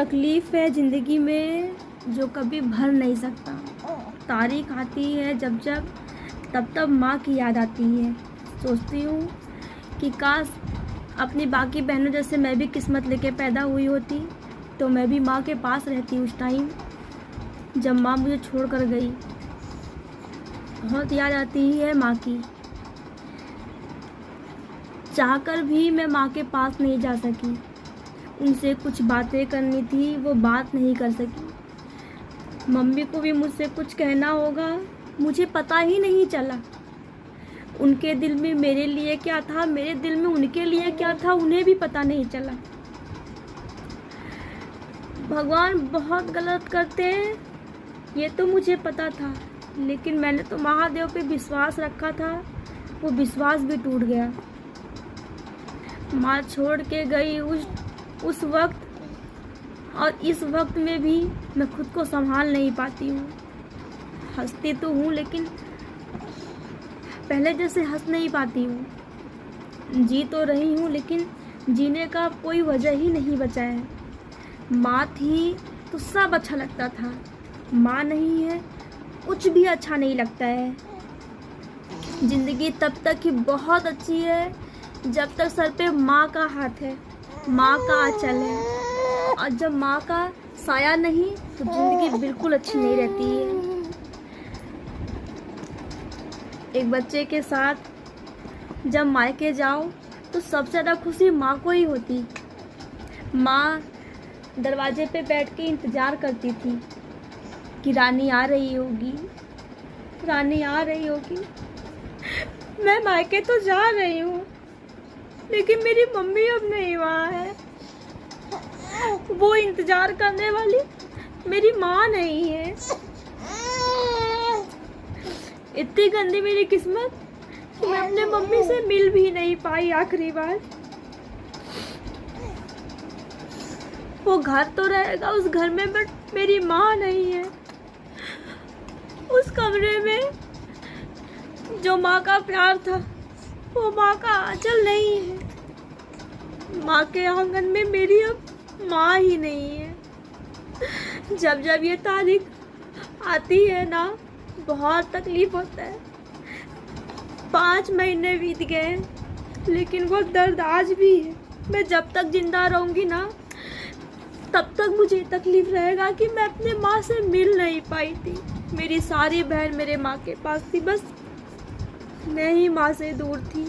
तकलीफ़ है ज़िंदगी में जो कभी भर नहीं सकता। तारीख आती है जब जब तब माँ की याद आती है। सोचती हूँ कि काश अपनी बाकी बहनों जैसे मैं भी किस्मत लेके पैदा हुई होती तो मैं भी माँ के पास रहती उस टाइम जब माँ मुझे छोड़ कर गई। बहुत याद आती है माँ की। चाहकर भी मैं माँ के पास नहीं जा सकी। उनसे कुछ बातें करनी थी, वो बात नहीं कर सकी। मम्मी को भी मुझसे कुछ कहना होगा, मुझे पता ही नहीं चला। उनके दिल में मेरे लिए क्या था, मेरे दिल में उनके लिए क्या था, उन्हें भी पता नहीं चला। भगवान बहुत गलत करते हैं ये तो मुझे पता था, लेकिन मैंने तो महादेव पे विश्वास रखा था, वो विश्वास भी टूट गया। माँ छोड़ के गई उस वक्त और इस वक्त में भी मैं खुद को संभाल नहीं पाती हूँ। हंसती तो हूँ लेकिन पहले जैसे हंस नहीं पाती हूँ। जी तो रही हूँ लेकिन जीने का कोई वजह ही नहीं बचा है। माँ थी तो सब अच्छा लगता था, माँ नहीं है कुछ भी अच्छा नहीं लगता है। ज़िंदगी तब तक ही बहुत अच्छी है जब तक सर पे माँ का हाथ है, माँ का आंचल है, और जब माँ का साया नहीं तो ज़िंदगी बिल्कुल अच्छी नहीं रहती है। एक बच्चे के साथ जब मायके जाओ तो सबसे ज़्यादा खुशी माँ को ही होती। माँ दरवाजे पे बैठ के इंतज़ार करती थी कि रानी आ रही होगी, रानी आ रही होगी। मैं मायके तो जा रही हूँ लेकिन मेरी मम्मी अब नहीं वहाँ है। वो इंतज़ार करने वाली मेरी माँ नहीं है। इतनी गंदी मेरी किस्मत कि मैं अपने मम्मी से मिल भी नहीं पाई आखिरी बार। वो घर तो रहेगा उस घर में, बट मेरी माँ नहीं है। उस कमरे में जो माँ का प्यार था वो माँ का आंचल नहीं है। माँ के आंगन में मेरी अब माँ ही नहीं है। जब जब ये तारीख आती है ना बहुत तकलीफ होता है। 5 महीने बीत गए लेकिन वो दर्द आज भी है। मैं जब तक जिंदा रहूँगी ना तब तक मुझे तकलीफ रहेगा कि मैं अपने माँ से मिल नहीं पाई थी। मेरी सारी बहन मेरे माँ के पास थी, बस मैं ही माँ से दूर थी।